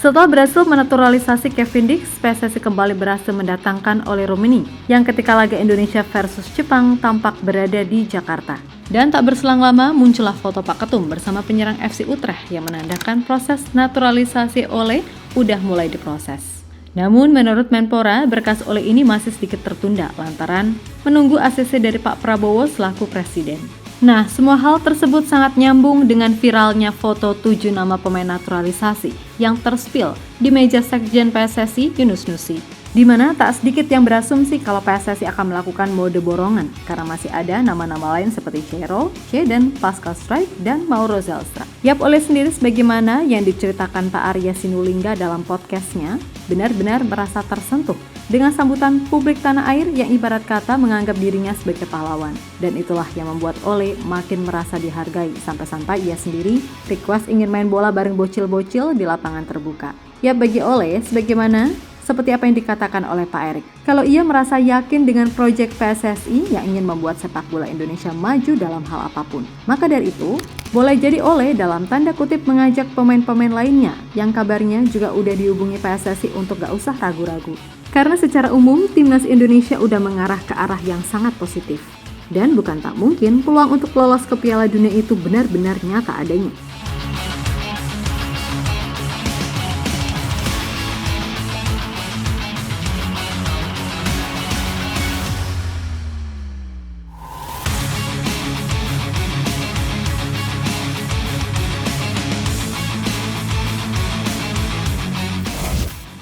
Setelah berhasil menaturalisasi Kevin Dix, PSSI kembali berhasil mendatangkan Ole Rummenigge yang ketika laga Indonesia versus Jepang tampak berada di Jakarta. Dan tak berselang lama muncullah foto Pak Ketum bersama penyerang FC Utrecht yang menandakan proses naturalisasi Ole udah mulai diproses. Namun menurut Menpora, berkas Ole ini masih sedikit tertunda lantaran menunggu ACC dari Pak Prabowo selaku presiden. Nah, semua hal tersebut sangat nyambung dengan viralnya foto 7 nama pemain naturalisasi yang terspil di meja Sekjen PSSI Yunus Nusi, di mana tak sedikit yang berasumsi kalau PSSI akan melakukan mode borongan karena masih ada nama-nama lain seperti Chero, Jaden, Pascal Struijk, dan Mauro Zelstra. Yap, Ole sendiri sebagaimana yang diceritakan Pak Arya Sinulinga dalam podcastnya, benar-benar merasa tersentuh dengan sambutan publik tanah air yang ibarat kata menganggap dirinya sebagai pahlawan. Dan itulah yang membuat Ole makin merasa dihargai sampai-sampai ia sendiri request ingin main bola bareng bocil-bocil di lapangan terbuka. Ya, bagi Ole, sebagaimana seperti apa yang dikatakan oleh Pak Erik, kalau ia merasa yakin dengan proyek PSSI yang ingin membuat sepak bola Indonesia maju dalam hal apapun, maka dari itu boleh jadi Ole dalam tanda kutip mengajak pemain-pemain lainnya yang kabarnya juga udah dihubungi PSSI untuk gak usah ragu-ragu. Karena secara umum timnas Indonesia udah mengarah ke arah yang sangat positif. Dan bukan tak mungkin peluang untuk lolos ke Piala Dunia itu benar-benar nyata adanya.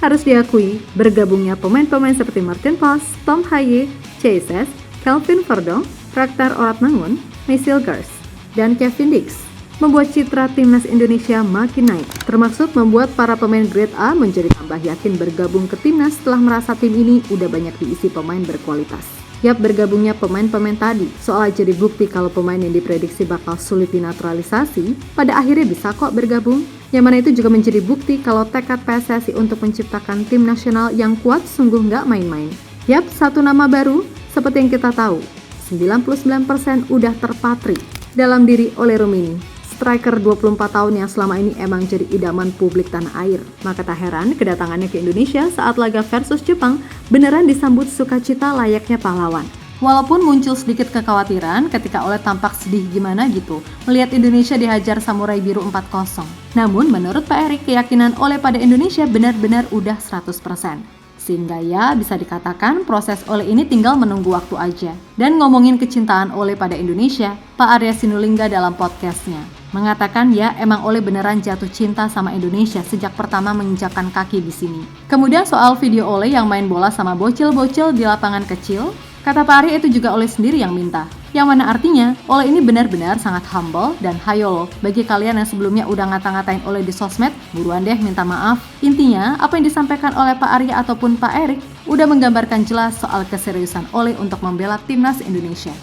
Harus diakui, bergabungnya pemain-pemain seperti Martin Paz, Tom Haye, Chaises, Kelvin Verdonk, Raktar Oratmangun, Michael Gers, dan Kevin Dix membuat citra timnas Indonesia makin naik, termasuk membuat para pemain grade A menjadi tambah yakin bergabung ke timnas setelah merasa tim ini udah banyak diisi pemain berkualitas. Yap, bergabungnya pemain-pemain tadi seolah jadi bukti kalau pemain yang diprediksi bakal sulit dinaturalisasi pada akhirnya bisa kok bergabung. Yang mana itu juga menjadi bukti kalau tekad PSSI untuk menciptakan tim nasional yang kuat sungguh nggak main-main. Yap, satu nama baru seperti yang kita tahu, 99% udah terpatri dalam diri Ole Rummenigge, striker 24 tahun yang selama ini emang jadi idaman publik tanah air. Maka tak heran kedatangannya ke Indonesia saat laga versus Jepang beneran disambut sukacita layaknya pahlawan. Walaupun muncul sedikit kekhawatiran ketika Ole tampak sedih gimana gitu melihat Indonesia dihajar Samurai Biru 4-0. Namun menurut Pak Erik, keyakinan Ole pada Indonesia benar-benar udah 100%. Sehingga ya bisa dikatakan proses Ole ini tinggal menunggu waktu aja. Dan ngomongin kecintaan Ole pada Indonesia, Pak Arya Sinulinga dalam podcastnya mengatakan ya emang Ole beneran jatuh cinta sama Indonesia sejak pertama menginjakkan kaki di sini. Kemudian soal video Ole yang main bola sama bocil-bocil di lapangan kecil, kata Pak Arya itu juga Ole sendiri yang minta. Yang mana artinya Ole ini benar-benar sangat humble dan hayolo. Bagi kalian yang sebelumnya udah ngata-ngatain Ole di sosmed, buruan deh minta maaf. Intinya apa yang disampaikan oleh Pak Arya ataupun Pak Erik udah menggambarkan jelas soal keseriusan Ole untuk membela timnas Indonesia.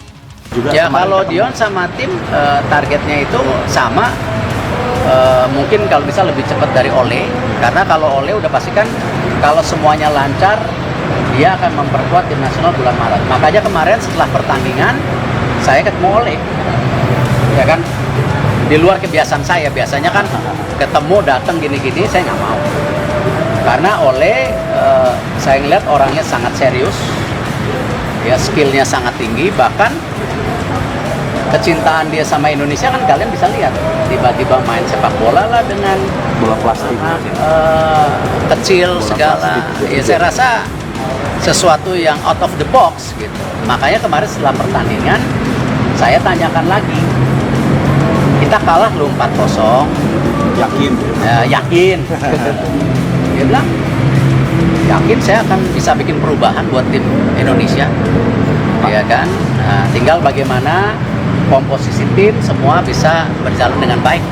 Ya kalau Dion sama tim targetnya itu sama. Mungkin kalau bisa lebih cepat dari Ole. Karena kalau Ole udah pastikan kalau semuanya lancar, dia akan memperkuat tim nasional bulan Maret. Makanya kemarin setelah pertandingan saya ketemu Ole, ya kan, di luar kebiasaan saya. Biasanya kan ketemu datang gini-gini, saya nggak mau. Karena Ole, saya ngeliat orangnya sangat serius, ya skillnya sangat tinggi, bahkan kecintaan dia sama Indonesia kan kalian bisa lihat. Tiba-tiba main sepak bola lah dengan bola plastik, kecil bola segala. Plastik, ya saya rasa sesuatu yang out of the box gitu. Makanya kemarin setelah pertandingan saya tanyakan lagi, kita kalah lu 4-0, yakin? Yakin. Dia bilang yakin saya akan bisa bikin perubahan buat tim Indonesia, ya kan. Nah, tinggal bagaimana komposisi tim semua bisa berjalan dengan baik.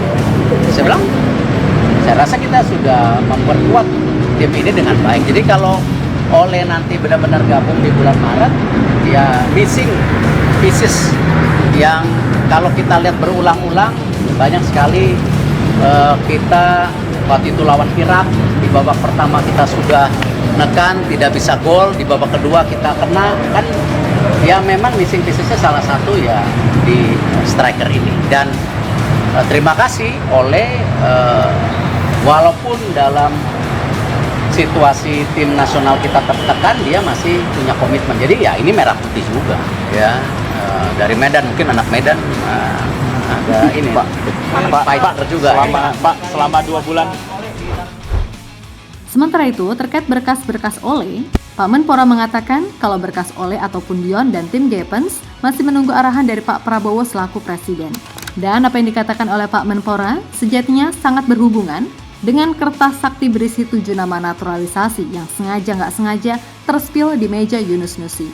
Saya bilang saya rasa kita sudah memperkuat tim ini dengan baik. Jadi kalau Ole nanti benar-benar gabung di bulan Maret, ya missing pieces yang kalau kita lihat berulang-ulang banyak sekali. Kita waktu itu lawan Irak, di babak pertama kita sudah nekan, tidak bisa gol, di babak kedua kita kena, kan ya memang missing piecesnya salah satu ya di striker ini. Dan terima kasih Ole, walaupun dalam situasi tim nasional kita tertekan, dia masih punya komitmen. Jadi ya ini merah putih juga ya. Dari Medan, mungkin anak Medan ada ini Pak fighter juga. Selama 2 bulan. Sementara itu, terkait berkas-berkas Ole, Pak Menpora mengatakan kalau berkas Ole ataupun Dion dan tim Gepens masih menunggu arahan dari Pak Prabowo selaku Presiden. Dan apa yang dikatakan oleh Pak Menpora sejatinya sangat berhubungan dengan kertas sakti berisi 7 nama naturalisasi yang sengaja nggak sengaja terspil di meja Yunus Nusi.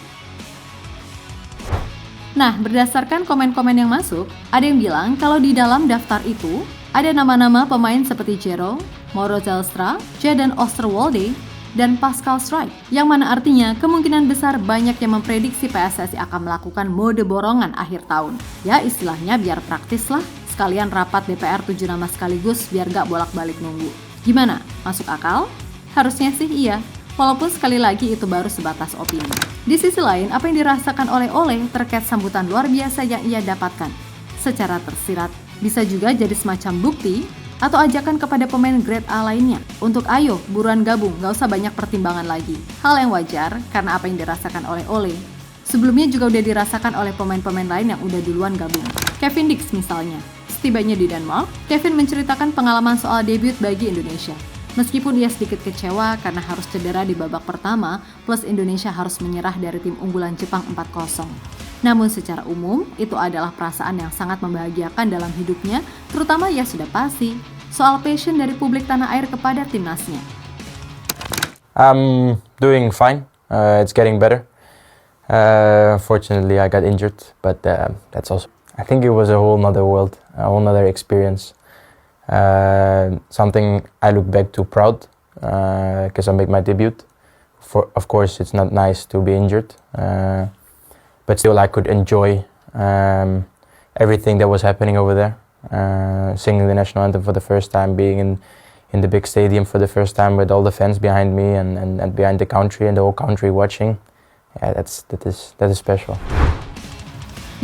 Nah, berdasarkan komen-komen yang masuk, ada yang bilang kalau di dalam daftar itu ada nama-nama pemain seperti Jero, Mauro Zelstra, Jadon Oosterwolde, dan Pascal Struijk, yang mana artinya kemungkinan besar banyak yang memprediksi PSSI akan melakukan mode borongan akhir tahun. Ya istilahnya biar praktis lah, sekalian rapat DPR 7 nama sekaligus biar gak bolak-balik nunggu. Gimana? Masuk akal? Harusnya sih iya, walaupun sekali lagi itu baru sebatas opini. Di sisi lain, apa yang dirasakan oleh Ole terkait sambutan luar biasa yang ia dapatkan secara tersirat bisa juga jadi semacam bukti atau ajakan kepada pemain grade A lainnya untuk ayo buruan gabung, gak usah banyak pertimbangan lagi. Hal yang wajar karena apa yang dirasakan oleh Ole sebelumnya juga udah dirasakan oleh pemain-pemain lain yang udah duluan gabung. Kevin Dix misalnya, setibanya di Denmark, Kevin menceritakan pengalaman soal debut bagi Indonesia. Meskipun ia sedikit kecewa karena harus cedera di babak pertama, plus Indonesia harus menyerah dari tim unggulan Jepang 4-0. Namun secara umum, itu adalah perasaan yang sangat membahagiakan dalam hidupnya, terutama ia sudah pasti soal passion dari publik tanah air kepada timnasnya. I'm doing fine. It's getting better. Fortunately, I got injured, but that's also. I think it was a whole nother world, a whole nother experience. Something I look back to proud because I made my debut. Of course, it's not nice to be injured, but still I could enjoy everything that was happening over there. Singing the national anthem for the first time, being in the big stadium for the first time with all the fans behind me and behind the country and the whole country watching. Yeah, that is special.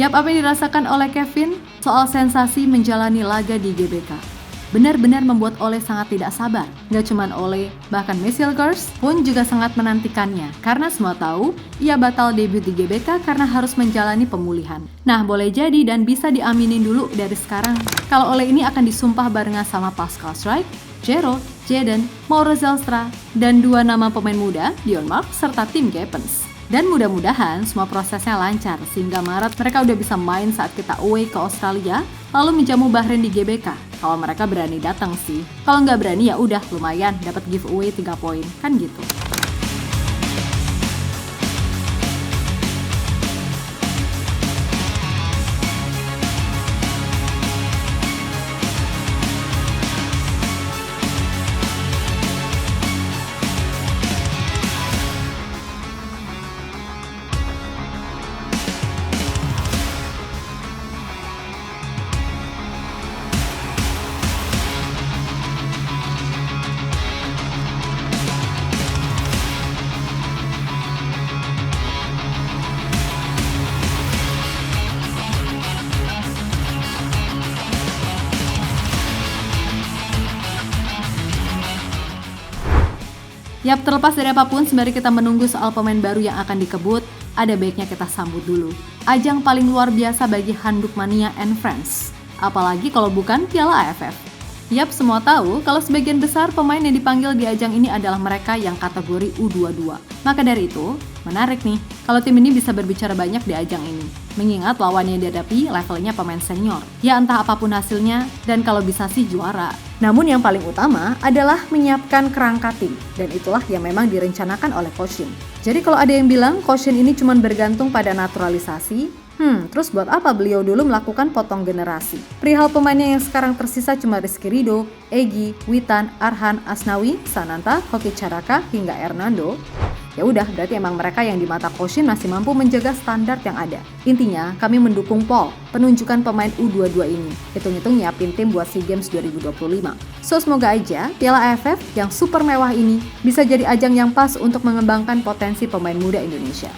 Yap, apa yang dirasakan oleh Kevin soal sensasi menjalani laga di GBK benar-benar membuat Ole sangat tidak sabar. Gak cuman Ole, bahkan Michel Gers pun juga sangat menantikannya karena semua tahu ia batal debut di GBK karena harus menjalani pemulihan. Nah, boleh jadi dan bisa diaminin dulu dari sekarang kalau Ole ini akan disumpah barengan sama Pascal Struijk, Jero, Jadon, Mauro Zelstra, dan 2 nama pemain muda, Dion Mark serta tim Gepens. Dan mudah-mudahan semua prosesnya lancar sehingga Maret mereka udah bisa main saat kita away ke Australia lalu menjamu Bahrain di GBK. Kalau mereka berani datang sih. Kalau nggak berani ya udah lumayan dapat giveaway 3 poin kan gitu. Yap, terlepas dari apapun, sembari kita menunggu soal pemain baru yang akan dikebut, ada baiknya kita sambut dulu ajang paling luar biasa bagi handuk mania and friends. Apalagi kalau bukan Piala AFF. Yap, semua tahu kalau sebagian besar pemain yang dipanggil di ajang ini adalah mereka yang kategori U22. Maka dari itu, menarik nih kalau tim ini bisa berbicara banyak di ajang ini. Mengingat lawan yang dihadapi levelnya pemain senior. Ya entah apapun hasilnya, dan kalau bisa sih juara. Namun yang paling utama adalah menyiapkan kerangka tim. Dan itulah yang memang direncanakan oleh Coach Shin. Jadi kalau ada yang bilang Coach Shin ini cuma bergantung pada naturalisasi, terus buat apa beliau dulu melakukan potong generasi? Perihal pemainnya yang sekarang tersisa cuma Rizky Ridho, Egy, Witan, Arhan, Asnawi, Sananta, Hoki Caraka, hingga Hernando. Ya udah, berarti emang mereka yang di mata Coach Shin masih mampu menjaga standar yang ada. Intinya, kami mendukung Paul, penunjukan pemain U22 ini. Hitung-hitung nyiapin tim buat SEA Games 2025. So, semoga aja Piala AFF yang super mewah ini bisa jadi ajang yang pas untuk mengembangkan potensi pemain muda Indonesia.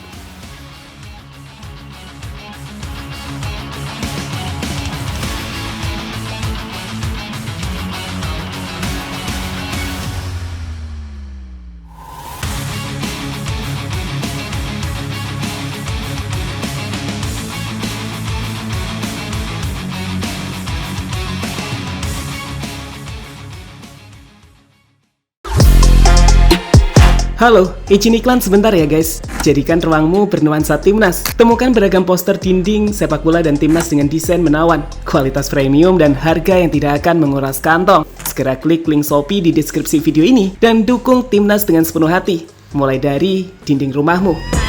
Halo, izin iklan sebentar ya guys. Jadikan ruangmu bernuansa timnas. Temukan beragam poster dinding, sepak bola dan timnas dengan desain menawan, kualitas premium dan harga yang tidak akan menguras kantong. Segera klik link Shopee di deskripsi video ini dan dukung timnas dengan sepenuh hati. Mulai dari dinding rumahmu.